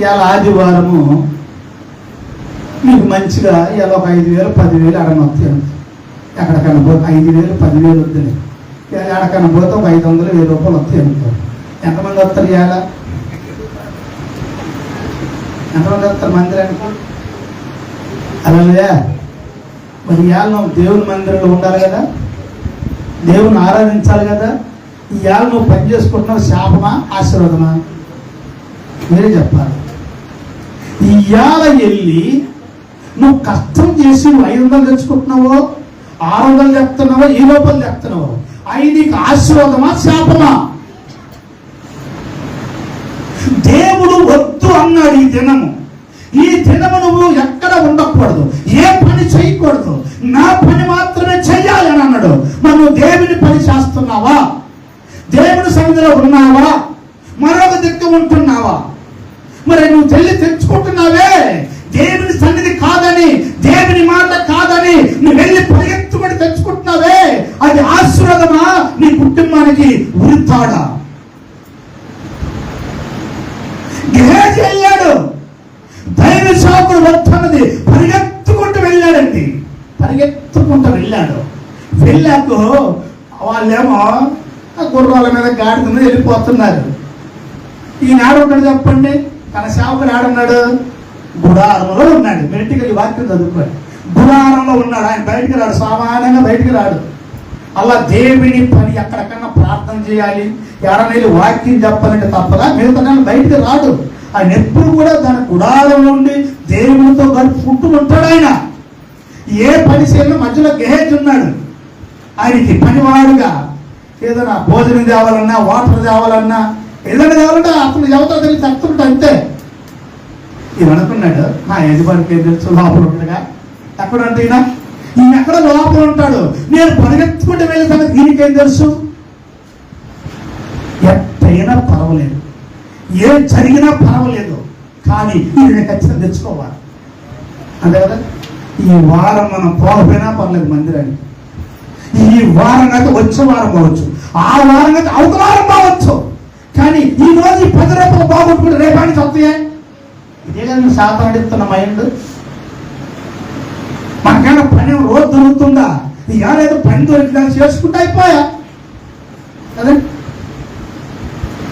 ఇవాళ ఆదివారము మీకు మంచిగా ఇలా ఒక 5,000 10,000 అడగనొస్తాయి అంత. ఎక్కడికైనా పోతే 5,000 10,000 వద్దని ఎక్కడికైనా పోతే ఒక 500 1000 రూపాయలు వస్తాయి అనుకోండి. ఎంతమంది వస్తారు ఇవాళ? ఎంతమంది వస్తారు మందిరానికి? అలాగే మరి ఇవాళ నువ్వు దేవుని మందిరంలో ఉండాలి కదా, దేవుని ఆరాధించాలి కదా. ఇవాళ నువ్వు పని చేసుకుంటున్నావు, శాపమా ఆశీర్వాదమా? మీరే చెప్పాలి. ఇవాళ వెళ్ళి నువ్వు కష్టం చేసి 500 తెచ్చుకుంటున్నావో 600 చెప్తున్నావో ఈ లోపల చెప్తున్నావో, అవి నీకు ఆశీర్వాదమా శాపమా? దేవుడు వద్దు అన్నాడు. ఈ దినము నువ్వు ఎక్కడ ఉండకూడదు, ఏ పని చేయకూడదు, నా పని మాత్రమే చెయ్యాలి అని అన్నాడు. మరి నువ్వు దేవుని పని చేస్తున్నావా? దేవుని సన్నిధిలో ఉన్నావా? మరొక దిక్కు ఉంటున్నావా? మరి నువ్వు తెచ్చుకుంటున్నావే దేవుని సన్నిధి కాదని, దేవుని మాట కాదని నువ్వు వెళ్ళి పరిగెత్తుకొని తెచ్చుకుంటున్నావే, అది ఆశీర్వాదమా నీ కుటుంబానికి ఉరితాడా? గేహజీ వెళ్ళాడు, దైవ సేవకుడు వస్తున్నది పరిగెత్తుకుంటూ వెళ్ళాడండి. పరిగెత్తుకుంటూ వెళ్ళాడు. వెళ్ళాక వాళ్ళేమో గుర్రాల మీద గాడి మీద వెళ్ళిపోతున్నారు. ఈయన ఆడున్నాడు చెప్పండి, తన సేవకుడు ఆడున్నాడు, గుడారంలో ఉన్నాడు. మెట్టికల్ వాక్యం చదువుకోండి. గుడారంలో ఉన్నాడు. ఆయన బయటికి రాడు, సామాన్యంగా బయటికి రాడు. అలా దేవుని పని ఎక్కడికన్నా ప్రార్థన చేయాలి, ఎవరైనా వాక్యం చెప్పాలంటే తప్పగా మిగతా బయటికి రాడు. ఆయన ఎప్పుడు కూడా తన గుడారం నుండి దేవునితో గడుపుకుంటూ ఉంటాడు. ఆయన ఏ పని చేయాలో మధ్యలో గేహేజ్ ఉన్నాడు. ఆయనకి పనివాడుగా ఏదైనా భోజనం తేవాలన్నా, వాటర్ తేవాలన్నా, ఏదైనా తేవాలంటే అతను ఎవరితో తెలిసి చెప్తుంటా అంతే. ఈయన అనుకున్నాడు, నా యజమానికి ఏం తెలుసు, లోపల ఉంటాడుగా. ఎక్కడంటే ఈయన ఎక్కడ లోపల ఉంటాడు, నేను పరిగెత్తుకుంటూ వెళ్ళే సంగతి ఈయనకేం తెలుసు? ఎట్టయినా పర్వాలేదు, ఏం జరిగినా పర్వాలేదు, కానీ ఈయన ఖచ్చితంగా తెచ్చుకోవాలి. అంతే కదా. ఈ వారం మనం పోకపోయినా పర్లేదు మందిరానికి. ఈ వారం అయితే వచ్చే వారం పోవచ్చు, ఆ వారం అయితే అవతల వారం పోవచ్చు, కానీ ఈ రోజు 10 రూపాయలు బాగుంటుకుంటే రేపానికి వస్తాయా? ఇదే కదా శాతం అడుగుతున్న మైండ్. మనకైనా పని రోజు దొరుకుతుందా? ఏదో పని దొరికినా చేసుకుంటే అయిపోయా అదే.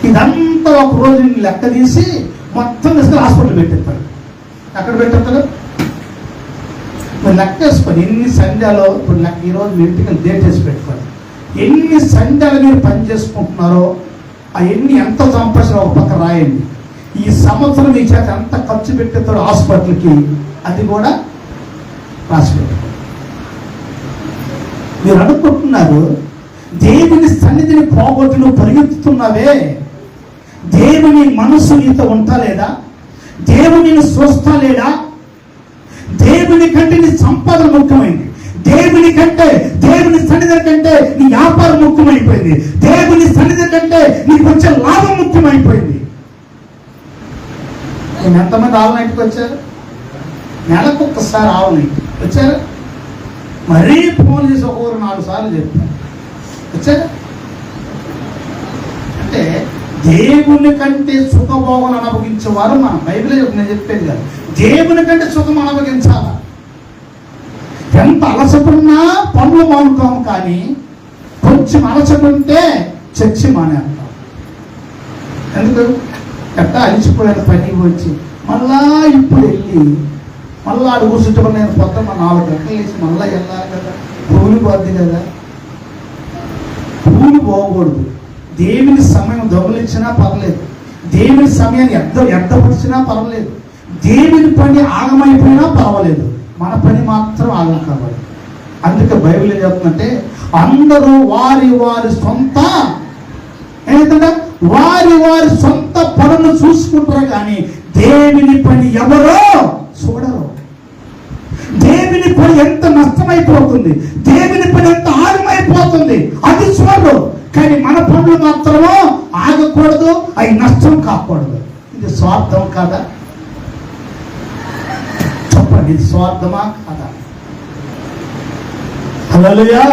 ఇదంతా ఒక రోజు లెక్క తీసి మొత్తం తీసుకుని హాస్పిటల్ పెట్టేస్తాడు. ఎక్కడ పెట్టేస్తాడు? మీరు లెక్క వేసుకోండి. ఎన్ని సంధ్యాలో ఇప్పుడు లెక్క ఈరోజు ఇంటికి డేట్ వేసి పెట్టుకోండి. ఎన్ని సంధ్యాలు మీరు పని చేసుకుంటున్నారో అవన్నీ ఎంత సంపాదించిన ఒక పక్క రాయండి. ఈ సంవత్సరం మీ చేత ఎంత ఖర్చు పెట్టేస్తాడో హాస్పిటల్కి, అది కూడా రాసి పెట్టుకోండి. మీరు అనుకుంటున్నారు దేవుని సన్నిధిని పోగొట్టి నువ్వు పరిగెత్తుతున్నావే, దేవుని మనసు నీతో ఉంటా లేదా? దేవుని చూస్తా లేడా? దేవుని కంటే నీ సంపాదన ముఖ్యమైంది. దేవుని కంటే, దేవుని సన్నిధి కంటే నీ వ్యాపారం ముఖ్యమైపోయింది. దేవుని సన్నిధి కంటే నీకు వచ్చే లాభం ముఖ్యమైపోయింది. నేను ఎంతమంది ఆవుల నైట్కి వచ్చారు? నెలకు ఒక్కసారి ఆవుల నైట్ వచ్చారు. మరీ ఫోన్ చేసి ఒక్కొక్కరు 4 సార్లు చెప్పాను వచ్చారు. అంటే దేవుని కంటే సుఖభోగం అనుభవించేవారు మన బైబిల్ నేను చెప్పేది కాదు. దేవుని కంటే సుఖం అనుభవించాలా. ఎంత అలసటున్నా పనులు మానుకోము, కానీ కొంచెం అలసటుంటే చర్చి మానేస్తాం. ఎందుకు? ఎట్టా అలిసిపోయిన పనికి వచ్చి మళ్ళా ఇప్పుడు వెళ్ళి మళ్ళీ ఆడు కూర్చుంటే నేను పొద్దున్న 4 గంటలు వేసి మళ్ళీ వెళ్ళాలి కదా, పూలు పోద్ది కదా. పూలు పోకూడదు. దేవుని సమయం దొంగలించినా పర్లేదు, దేవుని సమయాన్ని ఎద్దపరిచినా పర్వాలేదు, దేవుని పని ఆగమైపోయినా పర్వాలేదు, మన పని మాత్రం ఆగం కావాలి. అందుకే బైబిల్ ఏం చెప్తుందంటే అందరూ వారి వారి సొంత ఏంటంటే వారి వారి సొంత పనులు చూసుకుంటారు, కానీ దేవుని పని ఎవరో చూడరు. దేవుని పని ఎంత నష్టమైపోతుంది, దేవుని పని ఎంత ఆగమైపోతుంది అది చూడరు. కానీ మన పనులు మాత్రమో ఆగకూడదు, అవి నష్టం కాకూడదు. ఇది స్వార్థం కాదా? చెప్పండి, ఇది స్వార్థమా కాదా? హల్లెలూయా.